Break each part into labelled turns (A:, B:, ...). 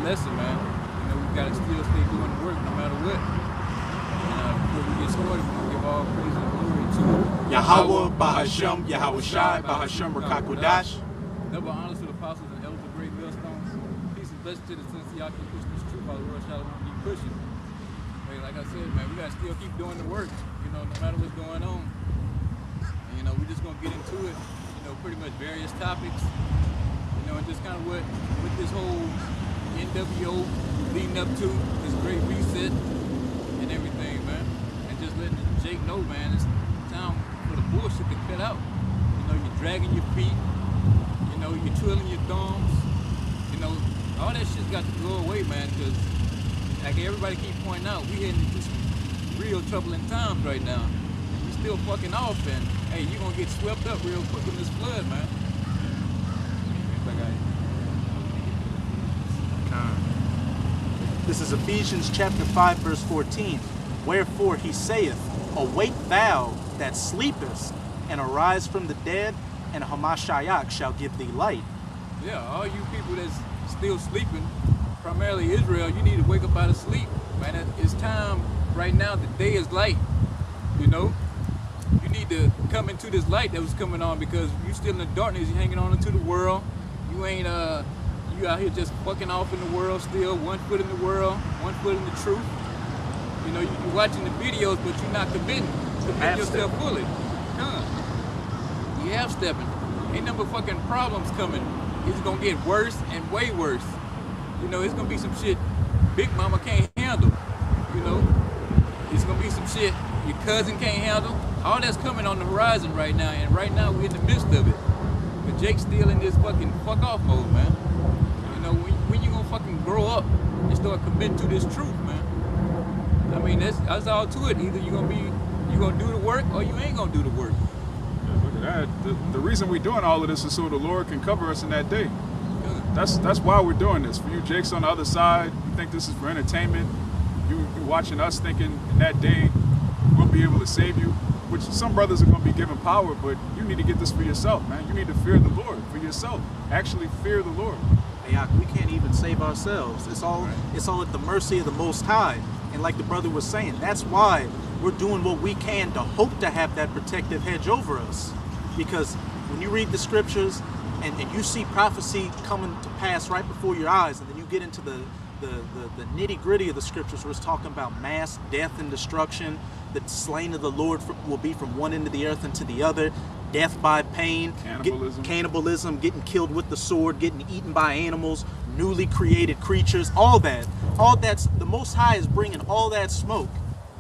A: lesson, man. You know, we gotta still stay doing the work no matter what. Before we get started, we're gonna give all praise and glory to
B: Yahweh, Bahasham, Yahweh Shai, Bahasham, Rakakodash.
A: Double honors to the apostles and elders of great millstones. Peace and blessings to the sons y'all keep pushing this truth while the world shall keep pushing. Hey, like I said, man, we gotta still keep doing the work, you know, no matter what's going on. And, you know, we're just gonna get into it, you know, pretty much various topics, you know, and just kind of what this whole NWO leading up to, this great reset and everything, man. And just letting Jake know, man, it's time for the bullshit to cut out. You know, you're dragging your feet, you know, you're twirling your thumbs, you know, all that shit's got to go away, man, because like everybody keep pointing out, we heading into some real troubling times right now. We still fucking off, and hey, you gonna get swept up real quick in this flood, man.
B: This is Ephesians chapter 5, verse 14. Wherefore he saith, awake thou that sleepest, and arise from the dead, and Hamashiach shall give thee light.
A: Yeah, all you people that's still sleeping, primarily Israel, you need to wake up out of sleep, man. It's time right now. The day is light, you know. You need to come into this light that was coming on, because you still in the darkness. You're hanging on into the world. You ain't you out here just fucking off in the world still, 1 foot in the world, 1 foot in the truth. You know, you're watching the videos, but you're not committing yourself fully. You half stepping. Ain't number fucking problems coming. It's gonna get worse and way worse. You know, it's gonna be some shit Big Mama can't handle. You know, it's gonna be some shit your cousin can't handle. All that's coming on the horizon right now, and right now we're in the midst of it. But Jake's still in this fucking fuck off mode, man. You know, when you gonna fucking grow up and start committing to this truth, man? I mean, that's all to it. Either you gonna do the work, or you ain't gonna do the work.
C: Yeah, look at that. The reason we're doing all of this is so the Lord can cover us in that day. That's why we're doing this. For you Jakes on the other side, you think this is for entertainment. You watching us thinking in that day we'll be able to save you, which some brothers are going to be given power, but you need to get this for yourself, man. You need to fear the Lord for yourself. Actually fear the Lord.
B: Hey, we can't even save ourselves. It's all at the mercy of the Most High. And like the brother was saying, that's why we're doing what we can to hope to have that protective hedge over us. Because when you read the scriptures and you see prophecy coming to pass right before your eyes, and then you get into the nitty-gritty of the scriptures where it's talking about mass death and destruction, the slain of the Lord will be from one end of the earth into the other, death by pain, cannibalism, getting killed with the sword, getting eaten by animals, newly created creatures, all that's the Most High is bringing all that smoke.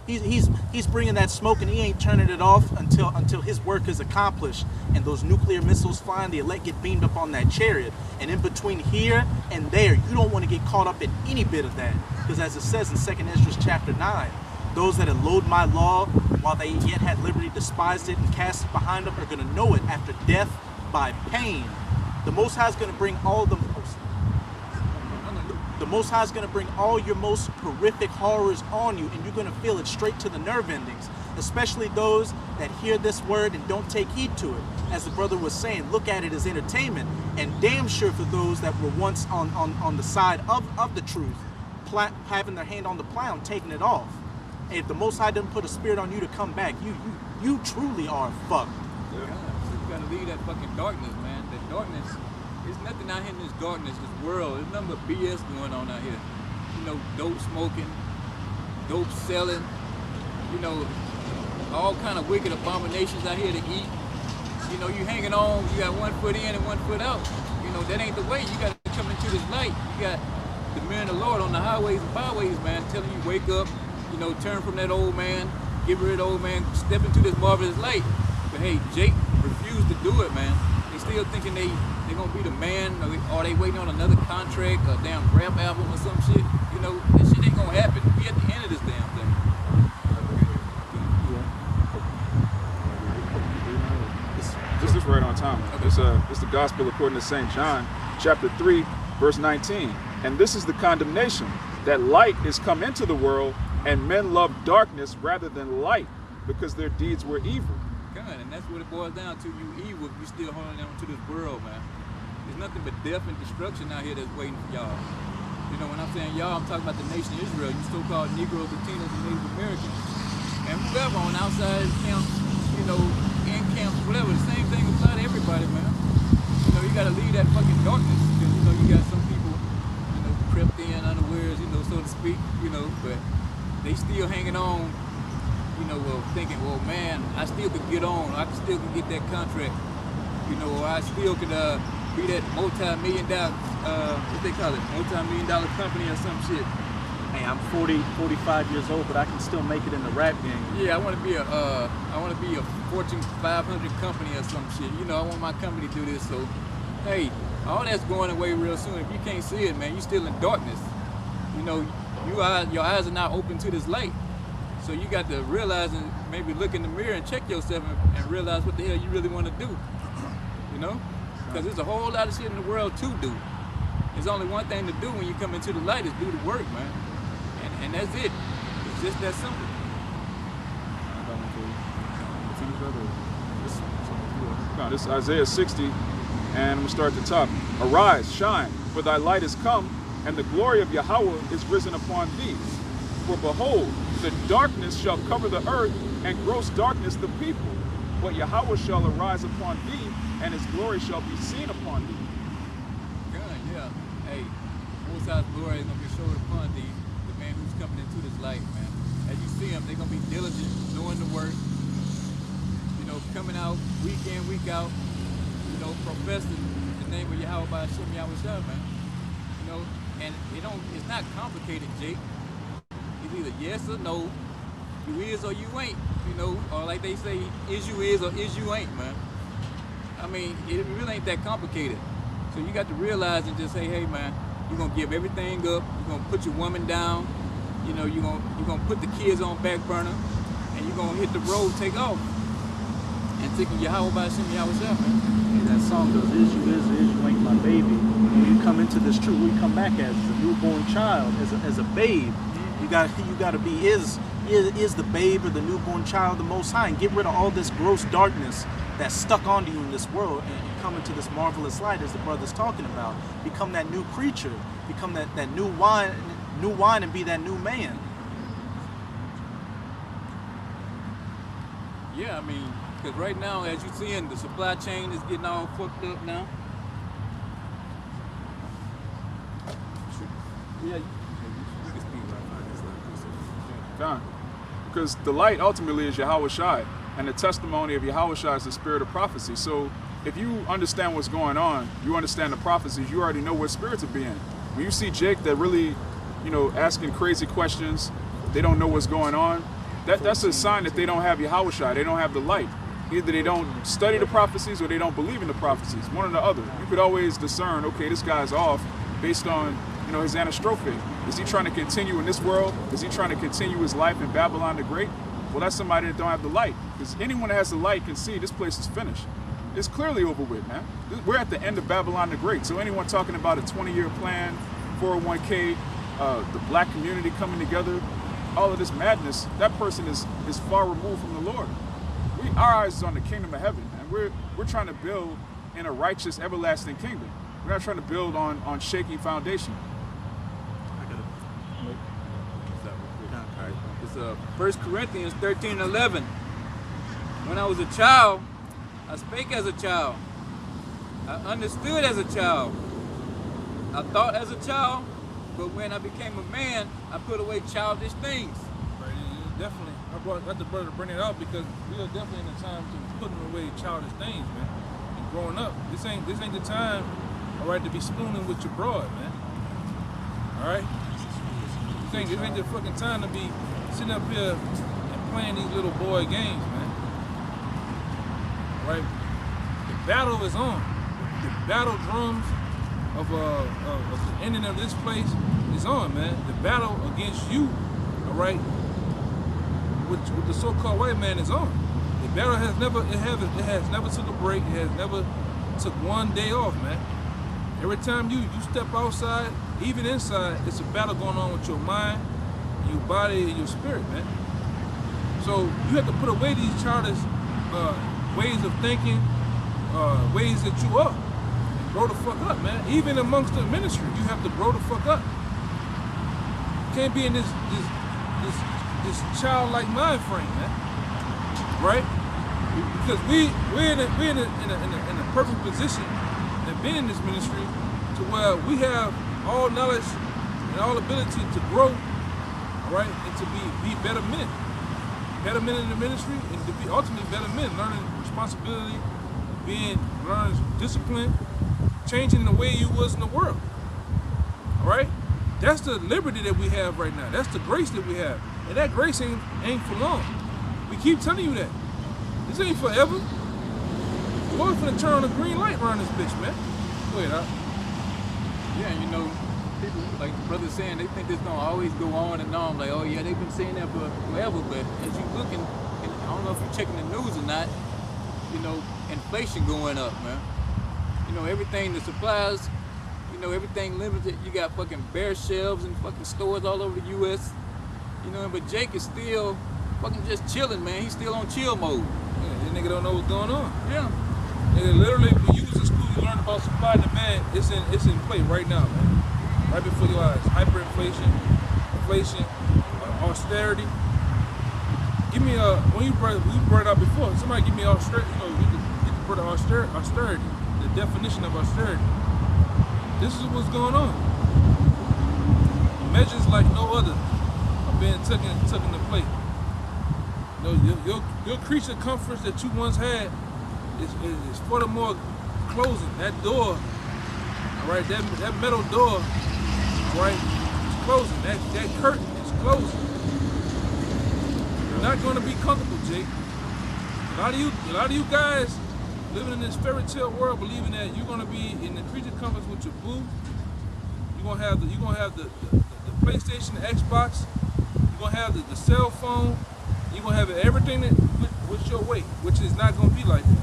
B: He's bringing that smoke, and he ain't turning it off until his work is accomplished and those nuclear missiles fly and the elect get beamed up on that chariot. And in between here and there, you don't want to get caught up in any bit of that, because as it says in 2 Esdras chapter 9, those that had loathed my law while they yet had liberty despised it and cast it behind them are going to know it after death by pain. The Most High is going to bring all your most horrific horrors on you, and you're going to feel it straight to the nerve endings, especially those that hear this word and don't take heed to it. As the brother was saying, look at it as entertainment, and damn sure for those that were once on the side of the truth, having their hand on the plow and taking it off. And if the Most High doesn't put a spirit on you to come back, you truly are fucked.
A: Yeah. So you gotta leave that fucking darkness, man. That darkness, there's nothing out here in this darkness, this world. There's nothing but BS going on out here. You know, dope smoking, dope selling, you know, all kind of wicked abominations out here to eat. You know, you hanging on, you got 1 foot in and 1 foot out. You know, that ain't the way. You got to come into this light. You got the men of the Lord on the highways and byways, man, telling you wake up, you know, turn from that old man, get rid of the old man, step into this marvelous light. But hey, Jake refused to do it, man. They still thinking they gonna be the man, or they waiting on another contract, a damn rap album or some shit. You know, that shit ain't gonna happen. We at the end of this damn thing.
C: This is right on time. Okay. It's the gospel according to St. John, chapter 3, verse 19. And this is the condemnation, that light is come into the world, and men love darkness rather than light, because their deeds were evil.
A: God, and that's what it boils down to. You evil, you still holding on to this world, man. There's nothing but death and destruction out here that's waiting for y'all. You know, when I'm saying y'all, I'm talking about the nation of Israel, you so-called Negroes, Latinos, and Native Americans. And whoever on outside camps, you know, in camps, whatever, the same thing applies to everybody, man. You know, you gotta leave that fucking darkness, because, you know, you got some people, you know, crept in unawares, you know, so to speak, you know, but they still hanging on, you know, thinking, well, man, I still could get on, I still could get that contract, you know, or I still could be that multi-million dollar, what they call it, multi-million dollar company or some shit.
B: Hey, I'm 45 years old, but I can still make it in the rap game.
A: Yeah, I want to be a Fortune 500 company or some shit. You know, I want my company to do this. So, hey, all that's going away real soon. If you can't see it, man, you're still in darkness. You know, your eyes are not open to this light. So you got to realize and maybe look in the mirror and check yourself and realize what the hell you really want to do. You know, because there's a whole lot of shit in the world to do. There's only one thing to do when you come into the light is do the work, man. And that's it. It's just that simple.
C: No, this is Isaiah 60, and I'm going to start at the top. Arise, shine, for thy light is come, and the glory of Yahweh is risen upon thee. For behold, the darkness shall cover the earth, and gross darkness the people. But Yahweh shall arise upon thee, and his glory shall be seen upon thee.
A: Good, yeah. Hey, Most High's glory is going to be showed upon thee, the man who's coming into this light, man. As you see them, they're going to be diligent, doing the work, you know, coming out week in, week out, you know, professing the name of Yahweh by Hashem Yahweh Shah, man. You know, and it's not complicated, Jake. It's either yes or no, you is or you ain't, you know, or like they say, is you is or is you ain't, man. I mean, it really ain't that complicated. So you got to realize and just say, hey, man, you're gonna give everything up, you're gonna put your woman down, you know, you're gonna put the kids on back burner, and you're gonna hit the road, take off, and take Yahweh by Hashem Yahweh Shah, man.
B: Hey, that song goes, is you ain't my baby. When you come into this truth, we come back as a newborn child, as a babe. You gotta be is the babe or the newborn child of the Most High, and get rid of all this gross darkness that's stuck onto you in this world, and come into this marvelous light, as the brother's talking about. Become that new creature, become that new wine, and be that new man.
A: Yeah, I mean, because right now, as you're seeing, the supply chain is getting all fucked up now. Yeah, you can speak right now.
C: Because the light ultimately is Yahweh Shai, and the testimony of Yahweh Shai is the spirit of prophecy. So if you understand what's going on, you understand the prophecies, you already know what spirit to be in. When you see Jake that really, you know, asking crazy questions, they don't know what's going on, that's a sign that they don't have Yahweh Shai, they don't have the light. Either they don't study the prophecies or they don't believe in the prophecies, one or the other. You could always discern, okay, this guy's off based on, you know, his anastrophe. Is he trying to continue in this world? Is he trying to continue his life in Babylon the Great? Well, that's somebody that don't have the light. Because anyone that has the light can see this place is finished. It's clearly over with, man. We're at the end of Babylon the Great. So anyone talking about a 20-year plan, 401k, the black community coming together, all of this madness, that person is far removed from the Lord. Our eyes is on the kingdom of heaven, man. We're trying to build in a righteous, everlasting kingdom. We're not trying to build on shaky foundation.
A: It's 1 Corinthians 13:11. When I was a child, I spake as a child. I understood as a child. I thought as a child, but when I became a man, I put away childish things.
D: Right, definitely. I got the brother to bring it out because we are definitely in the time to putting away childish things, man. And growing up, this ain't the time, all right, to be spooning with your broad, man. All right. This ain't the fucking time to be sitting up here and playing these little boy games, man. Right? The battle is on. The battle drums of the ending of this place is on, man. The battle against you, all right, with the so-called white man is on. The battle has never took a break. It has never took one day off, man. Every time you step outside, even inside, it's a battle going on with your mind, your body, and your spirit, man. So you have to put away these childish ways of thinking, ways that you are. Grow the fuck up, man. Even amongst the ministry, you have to grow the fuck up. can't be in this childlike mind frame, man. Right? Because we're in a perfect position and been in this ministry to where we have all knowledge and all ability to grow, right, and to be better men. Better men in the ministry and to be ultimately better men, learning responsibility, learning discipline, changing the way you was in the world. All right? That's the liberty that we have right now. That's the grace that we have. And that grace ain't for long. We keep telling you that. This ain't forever. The Lord's gonna turn on the green light around this bitch, man. Go ahead,
A: Yeah, you know, people, like the brother's saying, they think this gonna always go on and on. Like, oh yeah, they've been saying that for forever. But as you looking, and I don't know if you're checking the news or not, you know, inflation going up, man. You know, everything, the supplies, you know, everything limited. You got fucking bare shelves and fucking stores all over the U.S. You know, but Jake is still fucking just chilling, man. He's still on chill mode.
D: Yeah, this nigga don't know what's going on.
A: Yeah.
D: Nigga, literally, when you was in school, you learned about supply and demand. It's in play right now, man. Right before your eyes. Hyperinflation, inflation, austerity. Give me when you brought it up before, somebody give me austerity. You know, you can put austerity, the definition of austerity. This is what's going on. Measures like no other are being taken to play. You know, your creature comforts that you once had is furthermore closing. That door, all right, that metal door, all right, is closing. That curtain is closing. You're not going to be comfortable, Jake. A lot of you guys living in this fairy tale world, believing that you're going to be in the creature comforts with your boo. You're going to have the PlayStation, the Xbox. You're going to have the cell phone. You're going to have everything with your weight, which is not going to be like that.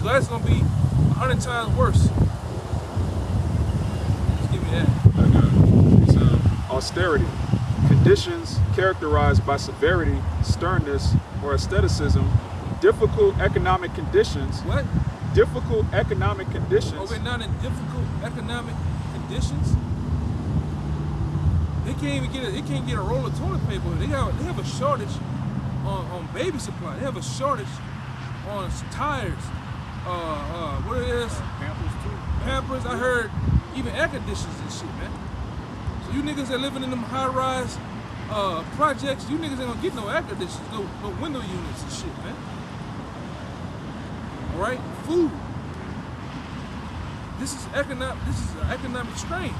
D: So that's going to be 100 times worse. Just give me that.
C: It's, austerity. Conditions characterized by severity, sternness, or aestheticism. Difficult economic conditions.
D: What?
C: Difficult economic conditions.
D: Oh, we're not in difficult economic conditions? They can't get a roll of toilet paper. They have a shortage on baby supply. They have a shortage on tires. What it is?
A: Pampers too.
D: Pampers. I heard even air conditioners and shit, man. So you niggas that living in them high-rise projects, you niggas ain't gonna get no air conditioners, no window units and shit, man. All right, food. This is economic strain.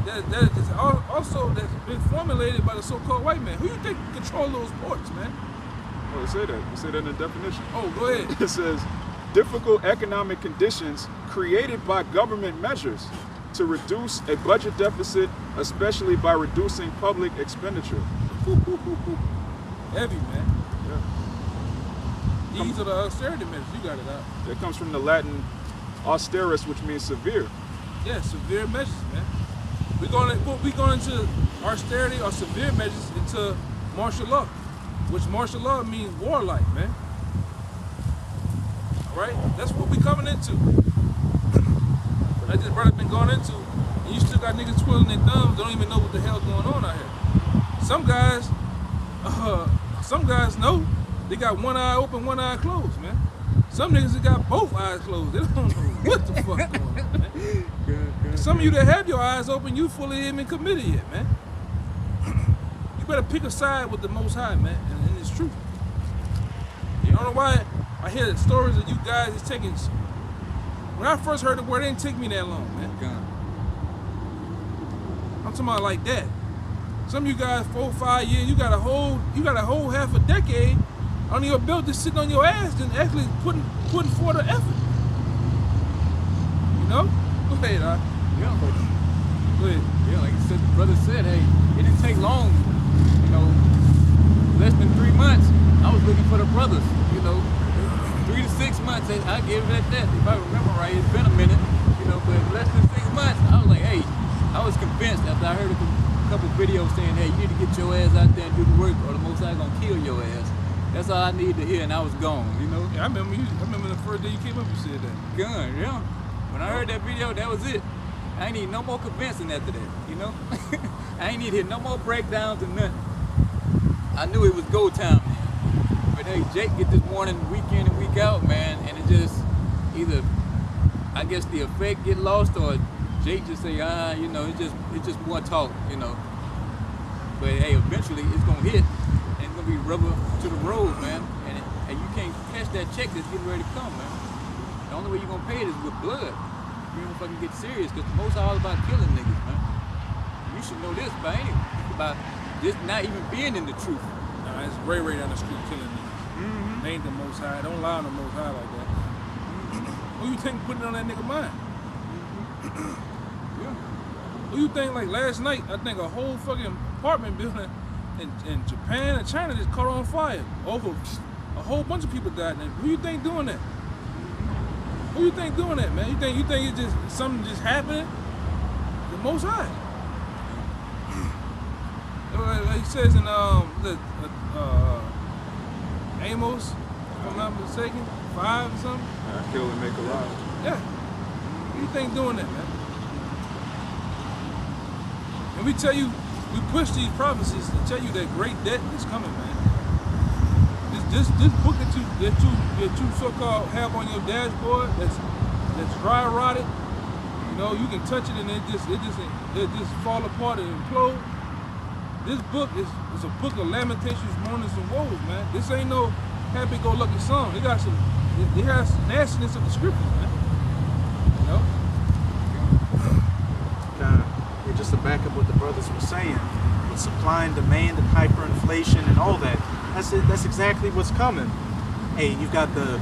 D: That is also that's been formulated by the so-called white man. Who you think control those ports, man?
C: Oh, it say that. It say that in the definition.
D: Oh, go ahead.
C: It says, difficult economic conditions created by government measures to reduce a budget deficit, especially by reducing public expenditure.
D: Heavy, man.
C: Yeah.
D: These are the austerity measures. You got it out.
C: That comes from the Latin austerus, which means severe.
D: Yeah, severe measures, man. We're going into austerity or severe measures into martial law, which martial law means warlike, man. All right, that's what we're coming into. That's just brother been going into, and you still got niggas twiddling their thumbs, don't even know what the hell's going on out here. Some guys know they got one eye open, one eye closed, man. Some niggas that got both eyes closed. They don't know what the fuck going on, man.
A: Good.
D: Some of you that have your eyes open, you fully ain't been committed yet, man. You better pick a side with the Most High, man, and it's true. You don't know why I hear stories of you guys is taking. When I first heard the word, it didn't take me that long, man. I'm talking about like that. Some of you guys 4 or 5 years, you got a whole half a decade on your belt just sitting on your ass and actually putting forth the effort. You know? Go ahead,
A: Yeah, but
D: Go ahead.
A: yeah, like the brother said, hey, it didn't take long. You know, less than 3 months, I was looking for the brothers. You know, 3 to 6 months, I gave it at that. If I remember right, it's been a minute. You know, but less than 6 months, I was like, hey, I was convinced after I heard a couple videos saying, hey, you need to get your ass out there and do the work, or the Most High gonna kill your ass. That's all I needed to hear, and I was gone. You know.
D: Yeah, I remember the first day you came up, you said that.
A: Gun, yeah. When I heard that video, that was it. I ain't need no more convincing after that, you know? I ain't need to hear no more breakdowns or nothing. I knew it was go time, man. But hey, Jake get this morning, week in and week out, man, and it just either, I guess the effect get lost, or Jake just say, you know, it's just more talk, you know. But hey, eventually it's gonna hit, and it's gonna be rubber to the road, man. And you can't catch that check that's getting ready to come, man. The only way you're gonna pay it is with blood. You don't fucking get serious, because the Most High all about killing niggas, man. You should know this by anyway, about just not even being in the truth.
D: Nah, it's Ray down the street killing niggas. They ain't the Most High. Don't lie on the Most High like that. Who you think putting it on that nigga mind?
A: Yeah.
D: Who you think, like last night, I think a whole fucking apartment building in Japan and China just caught on fire. Over a whole bunch of people died. And who you think doing that? Who you think doing that, man? You think it's just something just happening? The Most High. Like he says in Amos, if I'm not mistaken, 5 or something.
C: Kill and make alive.
D: Yeah. Who you think doing that, man? And we tell you, we push these prophecies to tell you that great debt is coming, man. This book that you so-called have on your dashboard that's dry rotted, you know, you can touch it and it just fall apart and implode. This book is a book of lamentations, mournings, and woes, man. This ain't no happy-go-lucky song. It has nastiness of the scriptures, man. You know?
B: Just to back up what the brothers were saying, with supply and demand and hyperinflation and all that, that's exactly what's coming. Hey, you've got the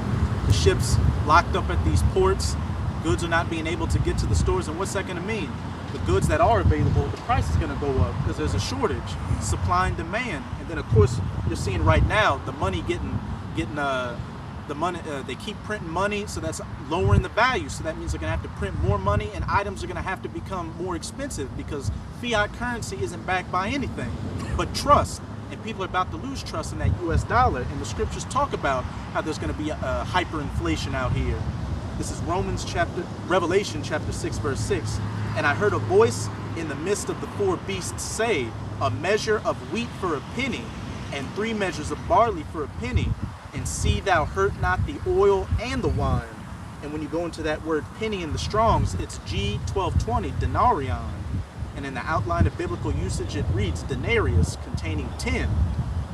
B: ships locked up at these ports, goods are not being able to get to the stores, and what's that going to mean? The goods that are available, the price is going to go up because there's a shortage, supply and demand. And then of course you're seeing right now the money getting the money, they keep printing money, so that's lowering the value. So that means they're going to have to print more money, and items are going to have to become more expensive because fiat currency isn't backed by anything but trust. And people are about to lose trust in that US dollar. And the scriptures talk about how there's going to be a hyperinflation out here. This is Revelation chapter 6, verse 6. And I heard a voice in the midst of the 4 beasts say, a measure of wheat for a penny, and 3 measures of barley for a penny. And see thou hurt not the oil and the wine. And when you go into that word penny in the Strongs, it's G1220, denarion. And in the outline of biblical usage, it reads denarius, containing 10,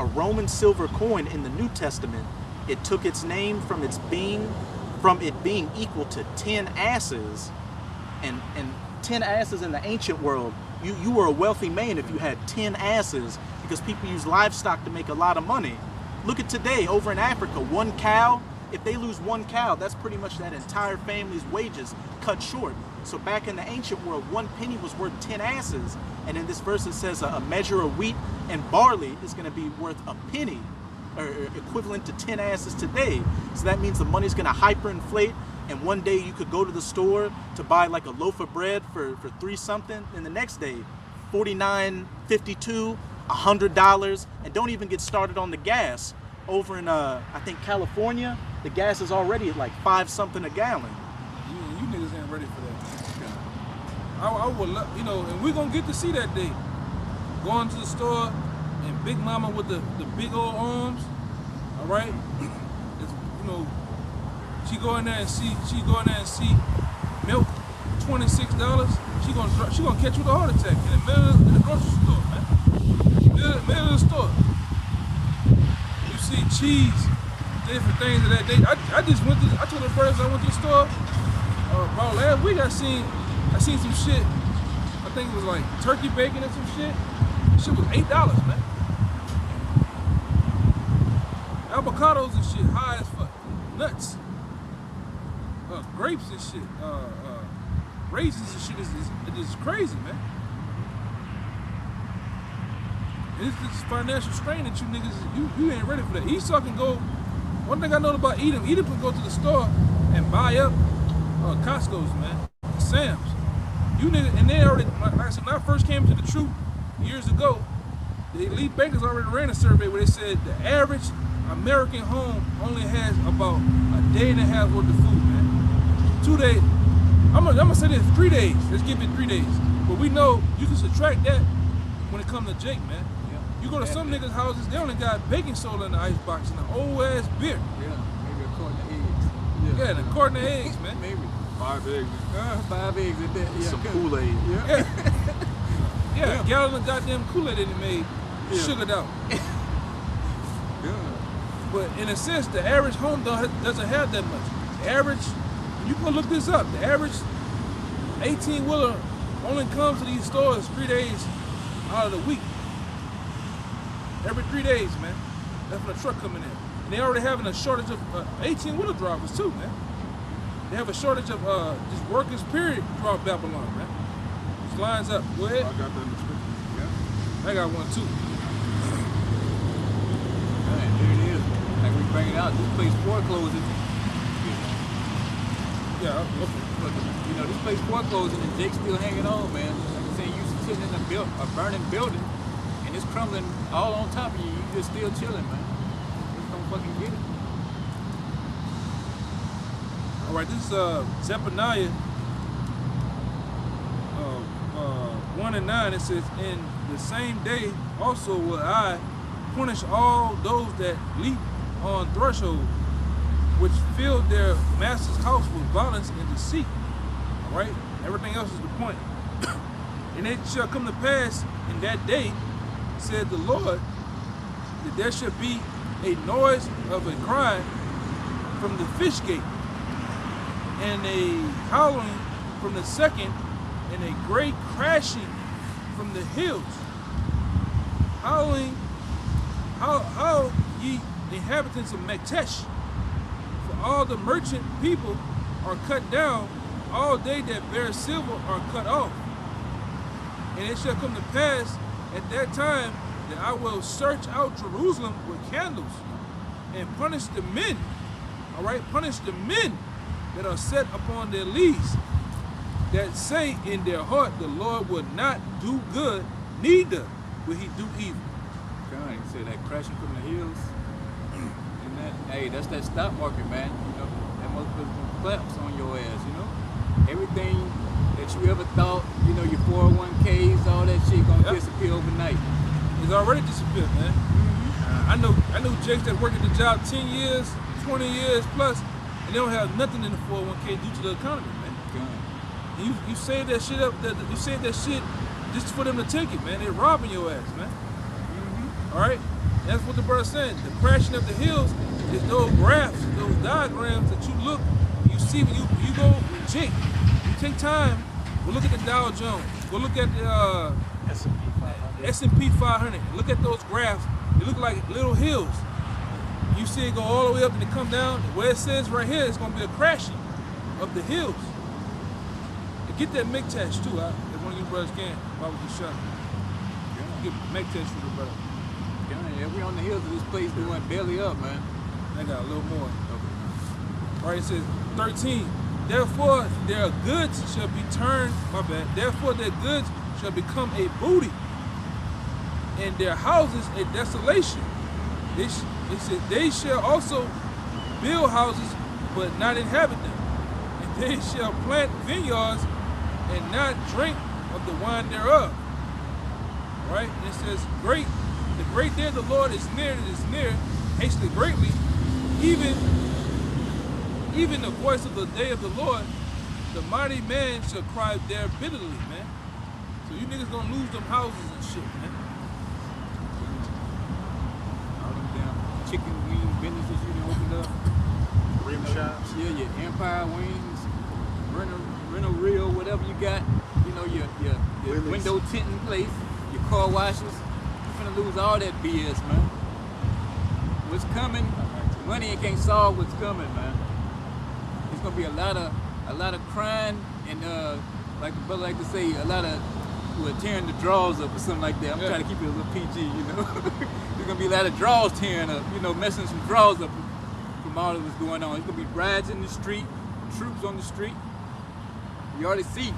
B: a Roman silver coin in the New Testament. It took its name from it being equal to 10 asses. And 10 asses in the ancient world, you were a wealthy man if you had 10 asses, because people use livestock to make a lot of money. Look at today over in Africa, 1 cow, if they lose 1 cow, that's pretty much that entire family's wages cut short. So back in the ancient world, 1 penny was worth 10 asses. And in this verse it says a measure of wheat and barley is going to be worth a penny, or equivalent to 10 asses today. So that means the money's going to hyperinflate, and one day you could go to the store to buy like a loaf of bread for 3 something, and the next day $49.52, $100, and don't even get started on the gas. Over in I think California, the gas is already at like 5 something a gallon.
D: You niggas ain't ready for that. I would love, you know, and we're gonna get to see that day. Going to the store and Big Mama with the big old arms, all right? It's, you know, she go in there and see milk, $26. She gonna catch you with a heart attack in the middle of the grocery store, man. Middle of the store. You see cheese, different things of that day. I just went to, I told the person I went to the store about last week. I seen some shit. I think it was like turkey bacon and some shit. Shit was $8, man. Avocados and shit, high as fuck. Nuts. Grapes and shit. Raisins and shit is crazy, man. It's this financial strain that you niggas, you ain't ready for that. Esau can go, one thing I know about Edom can go to the store and buy up Costco's, man, Sam's. You niggas, and they already, like I said, when I first came to the truth years ago, the elite bankers already ran a survey where they said the average American home only has about a day and a half worth of food, man. 2 days. I'm gonna say this, 3 days. Let's give it 3 days. But we know you can subtract that when it comes to Jake, man.
A: Yeah.
D: You go to some niggas' houses, they only got baking soda in the icebox and an old ass beer.
A: Yeah, maybe a carton of eggs.
D: Yeah, and a carton of eggs, man.
A: Maybe.
C: 5 eggs.
A: 5 eggs a day. Yeah,
B: Some
A: good.
B: Kool-Aid.
A: Yeah.
D: Yeah, a gallon of goddamn Kool-Aid that he made, sugared out.
A: Yeah.
D: But in a sense, the average home doesn't have that much. The average, you can look this up, the average 18-wheeler only comes to these stores 3 days out of the week. Every 3 days, man. That's when the truck coming in. And they already having a shortage of 18-wheeler drivers too, man. They have a shortage of just workers, period, throughout Babylon, man. Just lines up. Go ahead.
C: I got that in the scripture. Yeah.
D: I got one too.
A: Man, there it is. Like we bring it out, this place foreclosing.
D: Yeah, okay.
A: But, you know, this place foreclosing and Jake's still hanging on, man. Like I said, you sitting in a burning building and it's crumbling all on top of you. You just still chilling, man. Just don't fucking get it.
D: All right, this is Zephaniah 1:9. It says, "In the same day also will I punish all those that leap on threshold, which filled their master's house with violence and deceit." All right, everything else is the point. "And it shall come to pass in that day, said the Lord, that there shall be a noise of a cry from the fish gate, and a howling from the second, and a great crashing from the hills. Howling, how ye inhabitants of Mektesh, for all the merchant people are cut down, all they that bear silver are cut off. And it shall come to pass at that time that I will search out Jerusalem with candles, and punish the men, all right, punish the men that are set upon their lees, that say in their heart, the Lord will not do good, neither will he do evil."
A: God, he said that crashing from the hills. And that, hey, that's that stock market, man. You know, that motherfucker collapse on your ass, you know? Everything that you ever thought, you know, your 401ks, all that shit gonna disappear overnight.
D: It's already disappeared, man. I know Jakes that worked at the job 10 years, 20 years plus, and they don't have nothing in the 401k due to the economy, man.
A: God.
D: And you save that shit up, you save that shit just for them to take it, man. They're robbing your ass, man. All right? That's what the brother's saying. The crashing of the hills is those graphs, those diagrams that you look, you see when you go, Jake, you take time, go look at the Dow Jones, go look at the S&P 500. Look at those graphs. They look like little hills. You see it go all the way up and it come down. Where it says right here, it's going to be a crashing of the hills. And get that Mektesh too, if one of you brothers can. Why would you shut? Get Mektesh for the brother.
A: Yeah, we on the hills of this place doing belly up, man.
D: I got a little more. Right, it says 13. Therefore their goods shall be turned, my bad. Therefore their goods shall become a booty, and their houses a desolation. It says they shall also build houses, but not inhabit them. And they shall plant vineyards and not drink of the wine thereof. Right? And it says, the great day of the Lord is near, it is near, hastily greatly, even the voice of the day of the Lord, the mighty man shall cry there bitterly, man. So you niggas gonna lose them houses and shit, man.
A: All them damn chicken wing businesses you done opened up.
B: Rim shops.
A: Yeah, your Empire Wings, Rental Real, whatever you got. You know, your window tinting place, your car washes. You're gonna lose all that BS, man. What's coming? Money can't solve what's coming, man. It's gonna be a lot of crying and like the brother like to say, a lot of tearing the drawers up or something like that. I'm trying to keep it a little PG, you know. There's gonna be a lot of drawers tearing up, you know, messing some drawers up from all of what's going on. It's gonna be riots in the street, troops on the street. You already see,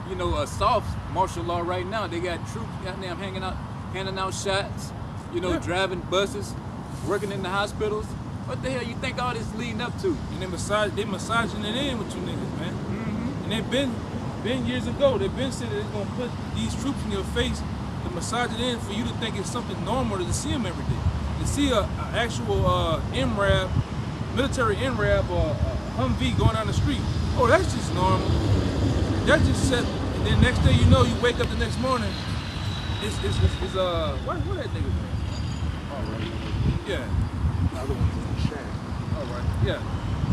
A: you know, a soft martial law right now. They got troops goddamn handing out shots, you know, driving buses, working in the hospitals. What the hell you think all this leading up to?
D: And they massaging it in with you niggas, man. And they've been years ago, they've been saying that they're gonna put these troops in your face to massage it in for you to think it's something normal to see them every day. To see a actual MRAP, military MRAP or a Humvee going down the street. Oh, that's just normal. That's just set. And then next day you know, you wake up the next morning, it's what that nigga name? All right. Yeah.
B: The other one's in the shack.
D: All right. Yeah.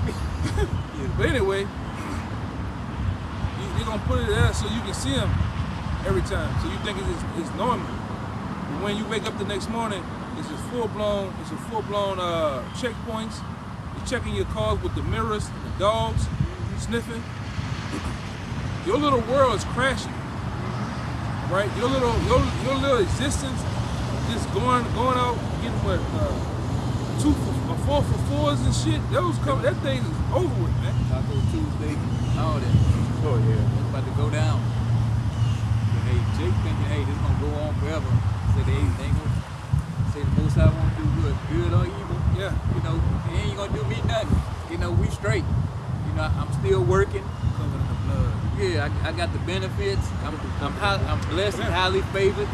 D: Yeah. But anyway, they're gonna put it there so you can see them every time. So you think it's normal. But when you wake up the next morning, it's a full blown checkpoints. You're checking your cars with the mirrors, the dogs sniffing. Your little world is crashing. Right? Your little existence just going out, getting what 2 for 4 for 4s and shit. That thing is over with, man.
A: Taco Tuesday, all that.
B: Oh yeah.
A: It's about to go down. But hey, Jake thinking, hey, this gonna go on forever. Said they ain't gonna say the most I want to do good or evil.
D: Yeah.
A: You know, it ain't gonna do me nothing. You know, we straight. You know, I'm still working.
D: Covered in the blood.
A: Yeah, I got the benefits. I'm blessed and highly favored.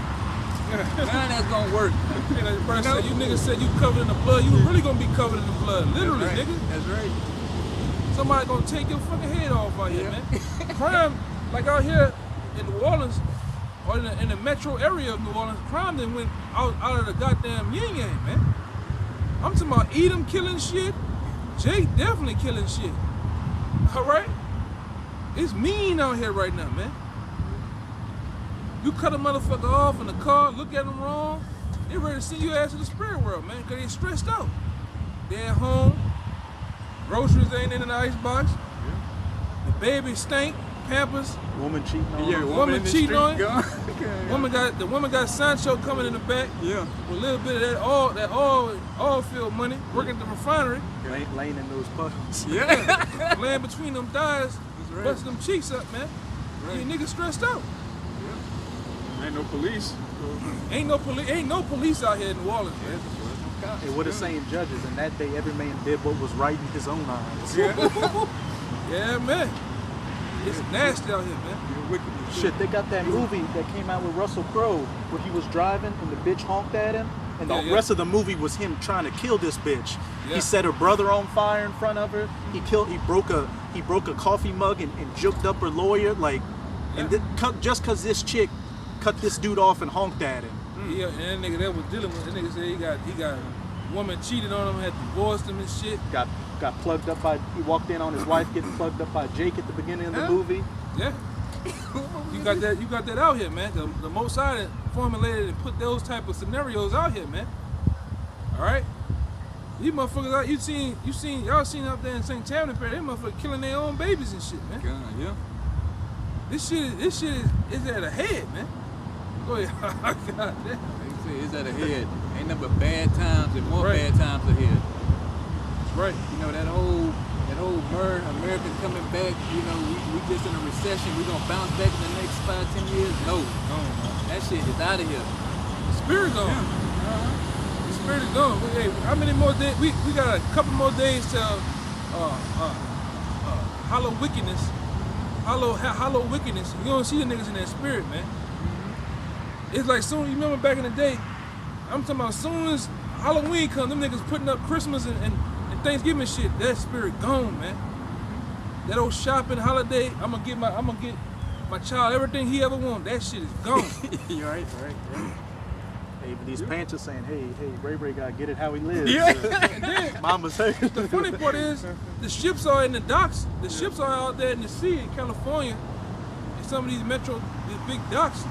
A: None that's gonna work.
D: You know, the person said, you niggas said you covered in the blood. You really gonna be covered in the blood, literally,
A: That's right.
D: nigga.
A: That's right.
D: Somebody gonna take your fucking head off out here, man. Crime, like out here in New Orleans, or in the metro area of New Orleans, crime then went out of the goddamn yin yang, man. I'm talking about Edom killing shit. Jake definitely killing shit. All right? It's mean out here right now, man. You cut a motherfucker off in the car, look at them wrong, they ready to send your ass to the spirit world, man, because they stressed out. They at home, groceries ain't in the icebox, the baby stank, Pampers,
B: Woman cheating on her.
D: woman cheating on it.
A: Yeah.
D: The woman got Sancho coming in the back
A: Yeah.
D: with a little bit of that oil field money, working at the refinery,
B: Laying in those puddles.
A: Yeah.
D: laying between them thighs,
A: right.
D: busting them cheeks up, man.
A: Right.
D: You niggas stressed out.
C: Ain't no police.
D: Ain't no police out here in New Orleans, man.
B: Hey, what a saying judges, and that day every man did what was right in his own eyes.
D: Yeah, man. It's nasty out here, man.
B: Shit, they got that movie that came out with Russell Crowe where he was driving and the bitch honked at him, and the rest of the movie was him trying to kill this bitch.
D: Yeah.
B: He set her brother on fire in front of her. He broke a coffee mug and juked up her lawyer, like, and just cause this chick cut this dude off and honked at him.
D: Yeah, and that nigga that was dealing with, that nigga said he got a woman cheated on him, had divorced him and shit.
B: Got plugged up by, he walked in on his wife getting plugged up by Jake at the beginning of the movie.
D: Yeah. You got that out here, man. The Most High formulated and put those type of scenarios out here, man. All right. These motherfuckers out, y'all seen out there in St. Tammany, they motherfuckers killing their own babies and shit, man.
A: Yeah.
D: This shit is at a head, man. Go ahead. God damn.
A: They say it's at ahead. Ain't nothing but bad times and more
D: Right.
A: bad times ahead.
D: Right.
A: You know, that whole American coming back, you know, we just in a recession, we gonna bounce back in the next 5-10 years? No. That shit is out of here.
D: The spirit gone. The spirit is gone. Hey, how many more days? We got a couple more days till hollow wickedness. Hollow wickedness. You don't see the niggas in that spirit, man. It's like soon, you remember back in the day, I'm talking about soon as Halloween comes, them niggas putting up Christmas and Thanksgiving shit, that spirit gone, man. That old shopping holiday, I'm gonna get my child everything he ever want. That shit is gone.
A: You're right.
B: Hey, but these Panthers saying, hey, Ray gotta get it how he lives.
A: Yeah.
D: And then,
B: Mama's hey.
D: the funny part is, the ships are in the docks. The ships are out there in the sea in California. And some of these big docks,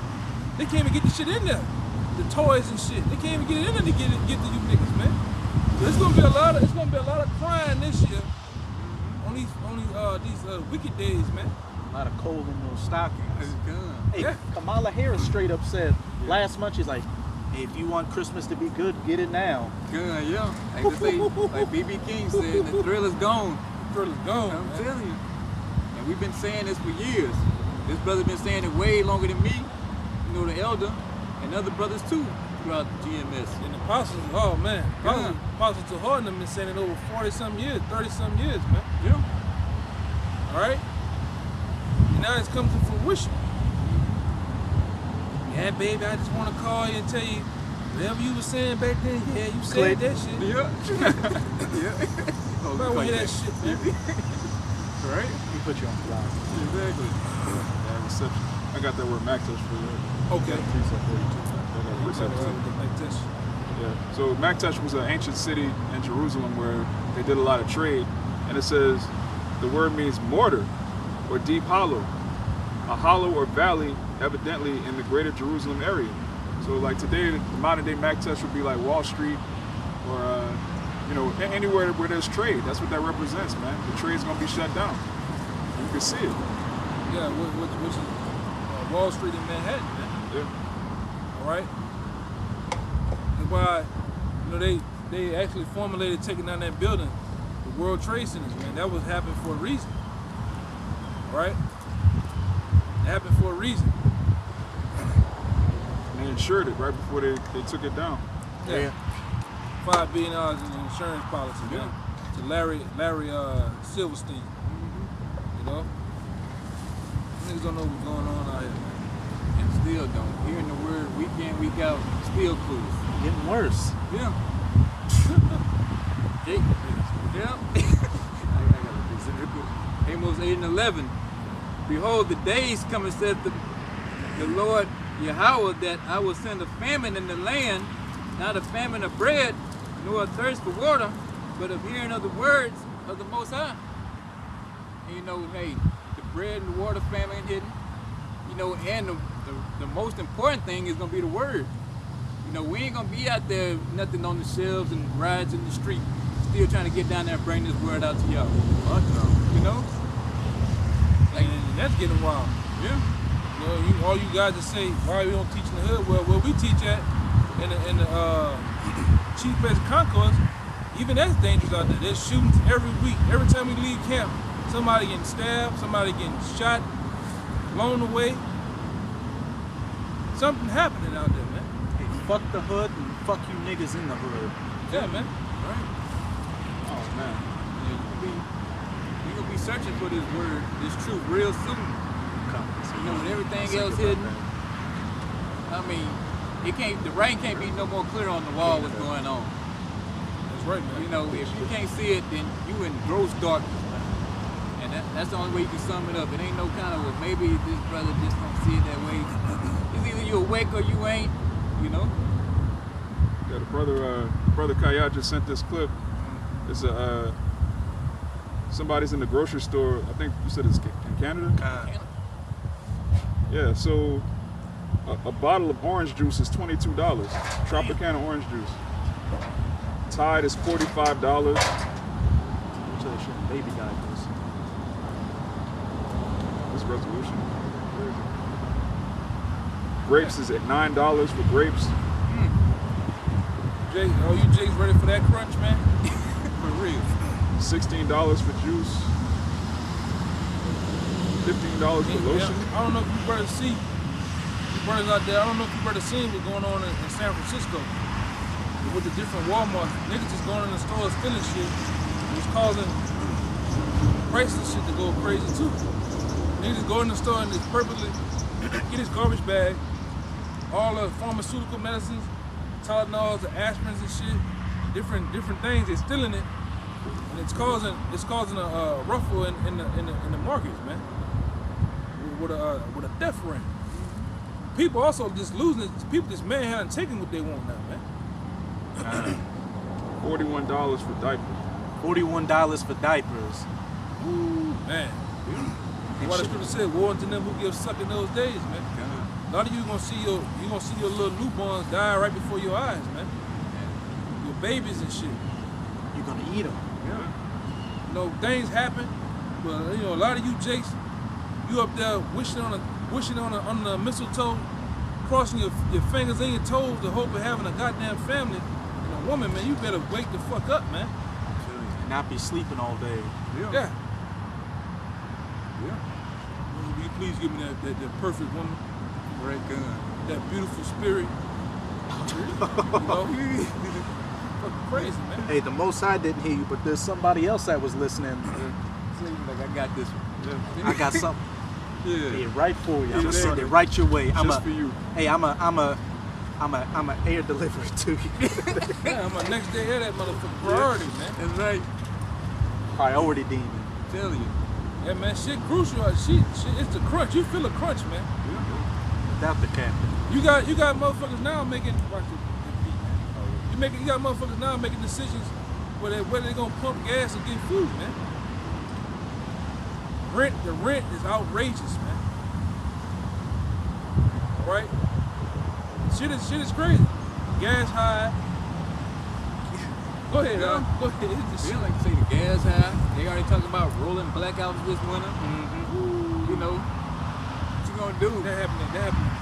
D: they can't even get the shit in there. The toys and shit. They can't even get it in there to get to you niggas, man. So it's gonna be a lot of crying this year on these wicked days, man.
B: A lot of coal in those stockings.
A: It's gone.
B: Hey,
D: Yeah.
B: Kamala Harris straight up said last month, she's like, hey, if you want Christmas to be good, get it now.
A: Gone, yeah. Like they say, like B.B. King said, the thrill is gone.
D: The thrill is gone,
A: I'm
D: man.
A: telling you. And we've been saying this for years. This brother been saying it way longer than me. You know, the elder and other brothers too throughout the GMS.
D: And the apostles, oh man,
A: Yeah.
D: apostles to Harden have been saying it over 40-some years, 30-some years, man.
A: Yeah.
D: All right? And now it's come to fruition. Yeah, baby, I just want to call you and tell you whatever you were saying back then. Yeah, you said that shit.
A: Yeah. Yeah.
D: Nobody want to hear that shit, man.
A: Right?
B: He put you on blast.
A: Exactly.
C: Yeah, reception. I got that word Mac touch for you.
D: Okay.
C: Yeah. So Mactash was an ancient city in Jerusalem where they did a lot of trade, and it says the word means mortar or deep hollow, a hollow or valley, evidently in the greater Jerusalem area. So like today, the modern day Mactash would be like Wall Street, or you know, anywhere where there's trade. That's what that represents, man. The trade's gonna be shut down. You can see it.
D: Yeah, which is Wall Street in Manhattan, man.
C: Yeah.
D: All right. That's why, you know, they actually formulated taking down that building, the World Trade Centers, man. That was happening for a reason. All right. It happened for a reason.
C: And they insured it right before they took it down.
D: Yeah. $5 billion in insurance policy, man. To Larry Silverstein. You know? Niggas don't know what's going on out here, man.
A: And still don't. Hearing the word week in, week out, still clueless.
B: Getting worse.
A: Yeah. Jake. Yeah. I gotta be Amos 8 and 11. Behold, the days coming, said the Lord Yahweh, that I will send a famine in the land, not a famine of bread, nor a thirst for water, but of hearing of the words of the Most High. And you know, hey, the bread and the water famine hidden, you know, and the most important thing is gonna be the word. You know, we ain't gonna be out there nothing on the shelves and rides in the street, still trying to get down there and bring this word out to y'all.
B: Fuck no.
A: You know? Like,
D: And that's getting wild.
A: yeah.
D: You know, all you guys that say, why we don't teach in the hood? Well, where we teach at in the Chief Best Concourse, even that's dangerous out there. There's shootings every week. Every time we leave camp, somebody getting stabbed, somebody getting shot, blown away. Something happening out there, man.
B: Hey, fuck the hood and fuck you niggas in the hood.
D: Yeah, man.
A: Right.
C: Oh man.
A: You're gonna be searching for this word, this truth, real soon. You know, with everything else hidden, I mean, the rain can't be no more clear on the wall what's going on.
D: That's right, man.
A: You know, if you can't see it, then you in gross darkness. And that's the only way you can sum it up. It ain't no kind of, well, maybe this brother just don't see it that way. It's either you awake or you ain't, you know?
C: Yeah, the brother Kaya just sent this clip. It's somebody's in the grocery store. I think you said it's in Canada. Yeah, so a bottle of orange juice is $22. Tropicana orange juice. Tide is $45.
B: So they shouldn't baby diapers.
C: This resolution. Grapes is at $9 for grapes.
D: Jay, you Jays ready for that crunch, man?
A: For real.
C: $16 for juice. $15 for lotion.
D: I don't know if you brothers see, you brothers out there, I don't know if you brothers seen what's going on in San Francisco with the different Walmarts. Niggas just going in the stores stealing shit. It's causing prices shit to go crazy too. Niggas just go in the store and just purposely get his garbage bag, all the pharmaceutical medicines, Tylenols, the aspirins and shit, different things. They're stealing it, and it's causing a ruffle in the markets, man. With a death ring. People also just losing it. People just manhandling, taking what they want now, man.
C: $41 for diapers.
B: $41 for diapers.
D: Ooh, man. What the scripture said, woe unto them who give suck in those days, man. A lot of you gonna see your little newborns die right before your eyes, man. Your babies and shit.
B: You're gonna eat them.
D: Yeah. You know, things happen, but you know, a lot of you Jakes, you up there wishing on the mistletoe, crossing your fingers and your toes to hope of having a goddamn family and a woman, man. You better wake the fuck up, man.
B: And not be sleeping all day.
D: Yeah. Will you please give me that perfect woman?
A: Right gun.
D: That beautiful spirit. You know? Fucking crazy, man.
B: Hey, the Most High didn't hear you, but there's somebody else that was listening.
A: Seems like I got this one.
B: I got something. Yeah, right for you. I'm gonna
C: Just
B: send
C: for-
B: it right your way.
C: Just for you.
B: Hey, I'm a air delivery to you.
D: Yeah, I'm a next day air that motherfucker. Priority, man.
A: That's right.
B: Priority demon.
A: I'm telling you.
D: Yeah, man, shit crucial. Shit, it's the crunch. You feel a crunch, man.
B: Without the captain.
D: You got motherfuckers now making you got motherfuckers now making decisions whether they gonna pump gas or get food, man. The rent is outrageous, man. Right? Shit is crazy. Gas high. Go ahead,
A: Yeah.
D: Go ahead. It's
A: They
D: just
A: like to say the gas high. They already talking about rolling blackouts this winter. You know, what you gonna do?
D: that happened in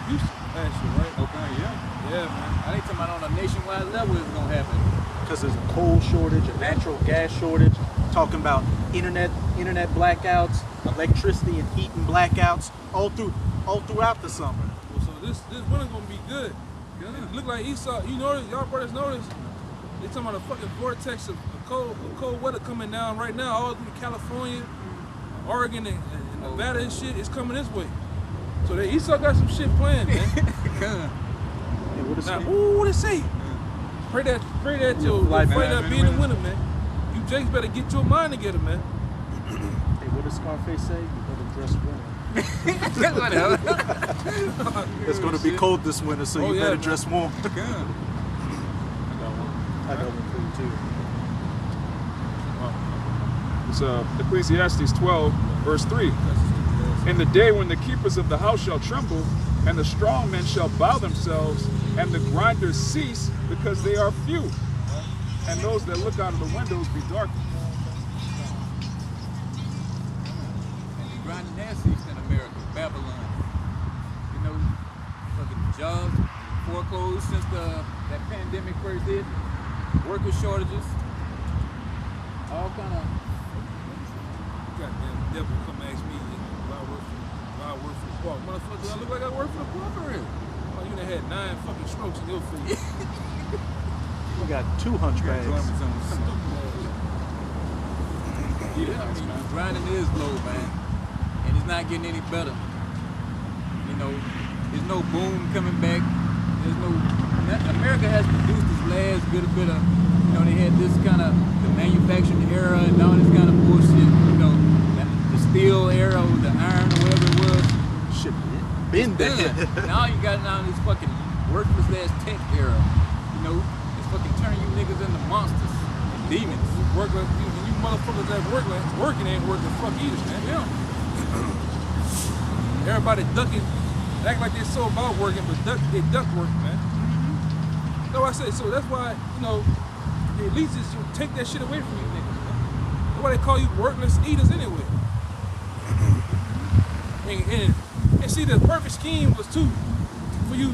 D: Houston last year, right?
C: Okay, yeah.
D: Yeah, man.
A: I ain't talking about on a nationwide level it's gonna happen.
B: Because there's a coal shortage, a natural gas shortage. Talking about internet blackouts, electricity and heating blackouts, all throughout the summer.
D: So this winter gonna be good. It look like Esau. You notice, y'all brothers notice? They talking about a fucking vortex of cold weather coming down right now, all through California, Oregon, and Nevada and shit. It's coming this way. So Esau got some shit planned, man.
B: Hey, what is
D: Now,
B: it?
D: what they say? Pray that your
B: life
D: fight
C: man,
D: not be in the winter, man. You Jakes better get your mind together, man.
B: Hey, what does Scarface say? You better dress warm.
A: Whatever.
B: It's going to be cold this winter, so
D: Oh,
B: you
D: yeah,
B: better
D: man.
B: dress warm.
A: Yeah.
B: I got one for you too.
C: It's Ecclesiastes 12, verse 3. In the day when the keepers of the house shall tremble, and the strong men shall bow themselves, and the grinders cease because they are few, and those that look out of the windows be darkened.
A: And the grinding has ceased in America, Babylon. You know, fucking jobs foreclosed since that pandemic first hit. Worker shortages. All kind of.
D: Goddamn devil come ask me why I work for the park. Motherfucker, do I look like I work for the park?
A: For real.
D: Oh, you done had 9 fucking strokes in your face.
B: We got 2 hunchbacks.
A: Yeah, I mean, grinding is low, man, and it's not getting any better. You know, there's no boom coming back. There's no. America has produced this last good bit of. You know, they had this kind of the manufacturing era and all this kind of bullshit. You know, the steel era, with the iron or whatever it was.
B: Shit, been
A: Done.
B: there.
A: Now you got now this fucking worthless ass tech era. You know, it's fucking turning you niggas into monsters and demons.
D: Work like you motherfuckers that working ain't working fuck either, man.
A: Yeah.
D: Everybody ducking, act like they so about working, but they duck working, man. So I say, so that's why, you know, the elites is to take that shit away from you niggas, man. That's why they call you worthless eaters anyway. And see, the perfect scheme was too, for you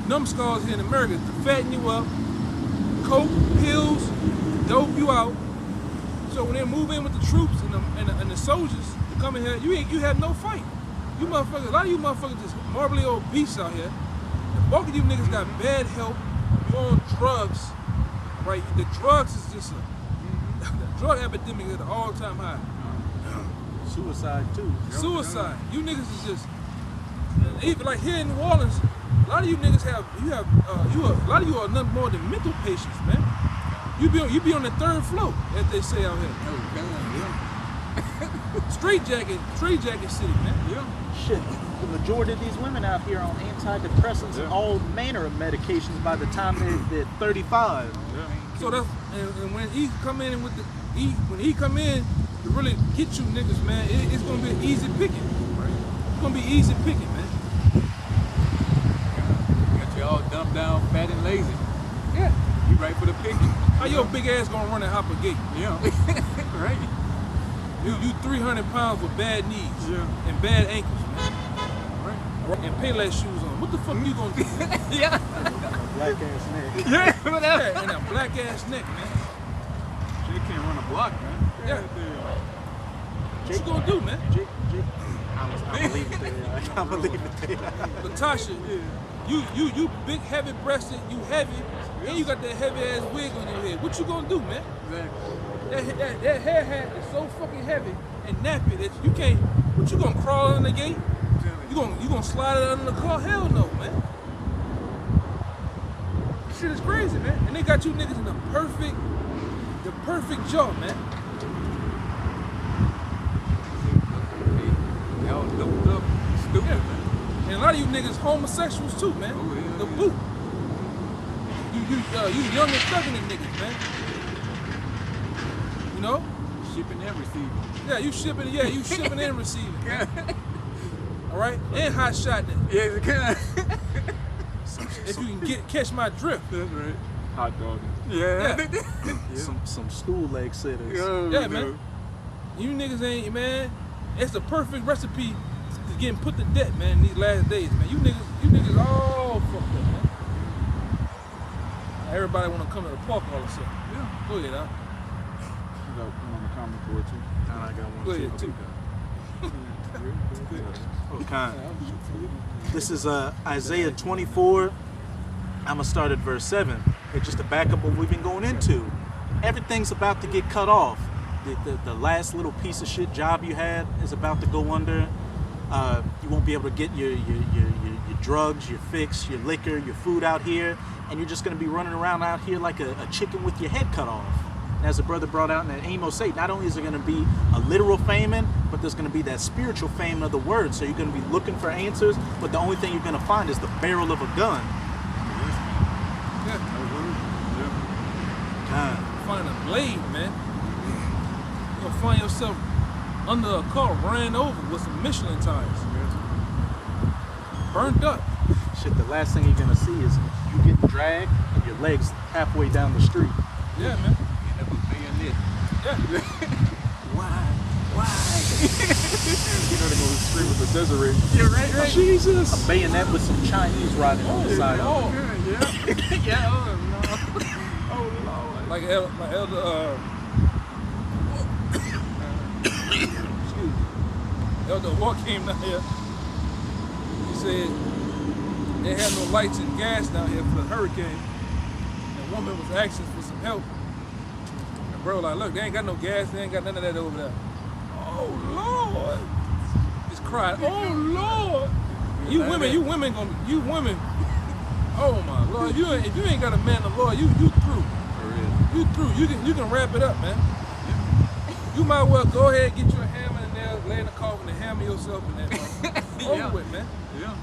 D: numbskulls here in America, to fatten you up, coke, pills, dope you out. So when they move in with the troops and the soldiers to come in here, you have no fight. You motherfuckers, a lot of you motherfuckers just marbly obese out here. The bulk of you niggas got bad health, you on drugs, right? The drugs is just the drug epidemic is at an all-time high.
B: Suicide too.
D: Suicide. You niggas is just, even like here in New Orleans, a lot of you niggas a lot of you are nothing more than mental patients, man. You be on the 3rd floor, as they say out here. Straight jacket city, man.
A: Yeah.
B: Shit, the majority of these women out here are on antidepressants and all manner of medications by the time they're 35.
D: So that's and when he come in with when he come in to really get you niggas, man, it's gonna be easy picking. Right? It's gonna be easy picking, man.
A: Got you all dumped down, fat and lazy.
D: Yeah.
A: You right for the picking.
D: How your big ass gonna run and hop a gate?
A: Yeah. Right.
D: You 300 pounds with bad knees and bad ankles, man. Right. And Payless shoes on. What the fuck you gonna do?
A: Yeah.
B: Black ass neck.
A: Yeah. Whatever.
D: Yeah, and a black ass neck, man.
C: Jay can't run a block, man.
D: Yeah. What you gonna do, man?
B: I'm gonna leave it there. I'm gonna leave it there.
D: Latasha, you big heavy breasted, you heavy, and you got that heavy ass wig on your head. What you gonna do, man? That hair hat is so fucking heavy and nappy that you can't. What you gonna crawl in the gate? You gonna slide it under the car? Hell no, man. This shit is crazy, man. And they got you niggas in the perfect job, man.
A: Y'all doped up, stupid, man.
D: And a lot of you niggas homosexuals too, man.
A: Oh, yeah,
D: the
A: yeah.
D: boot. You young and thugging niggas, man. You know?
A: Shipping and receiving.
D: Yeah, you shipping and receiving. Man. All right? And hot shot that.
A: Yeah, you can.
D: If you can catch my drift.
A: That's right.
C: Hot dog.
A: Yeah.
B: Some stool leg sitters.
D: Yeah, man. You niggas ain't, man. It's the perfect recipe to getting put to death, man, in these last days, man. You niggas all fucked up, man. Everybody wanna come to the park all of a sudden.
A: Yeah.
D: Go ahead, huh?
C: You got one on the comment board too.
B: And I got one
D: Go ahead,
B: too.
D: too.
B: Okay. This is Isaiah 24. I'm gonna start at verse 7. It's just to back up what we've been going into. Everything's about to get cut off. The last little piece of shit job you had is about to go under. You won't be able to get your drugs, your fix, your liquor, your food out here, and you're just gonna be running around out here like a chicken with your head cut off. And as the brother brought out in that Amos 8, not only is there gonna be a literal famine, but there's gonna be that spiritual famine of the word. So you're gonna be looking for answers, but the only thing you're gonna find is the barrel of a gun. God.
D: Find a blade, man. You're gonna find yourself under a car ran over with some Michelin tires. Burnt up.
B: Shit, the last thing you're gonna see is you getting dragged and your legs halfway down the street.
D: Yeah, man.
A: End up with bayonet.
D: Yeah.
B: Why?
C: You know they're gonna scream with the Desiree.
A: Yeah, right.
C: Jesus.
B: A bayonet with some Chinese riding on the side of it.
A: Yeah. Oh, no. Oh, Lord.
D: Like Elder Elder Walk came down here. He said they had no lights and gas down here for the hurricane. And a woman was asking for some help. And bro, like, look, they ain't got no gas, they ain't got none of that over there. Oh Lord. Just cried, oh Lord. You women. Oh my Lord. If you ain't got a man of the Lord, you through.
A: For real.
D: You through. You can wrap it up, man. You might well go ahead, get your hammer and nails, lay in the coffin and hammer yourself in that. Over with, man.
A: Yeah.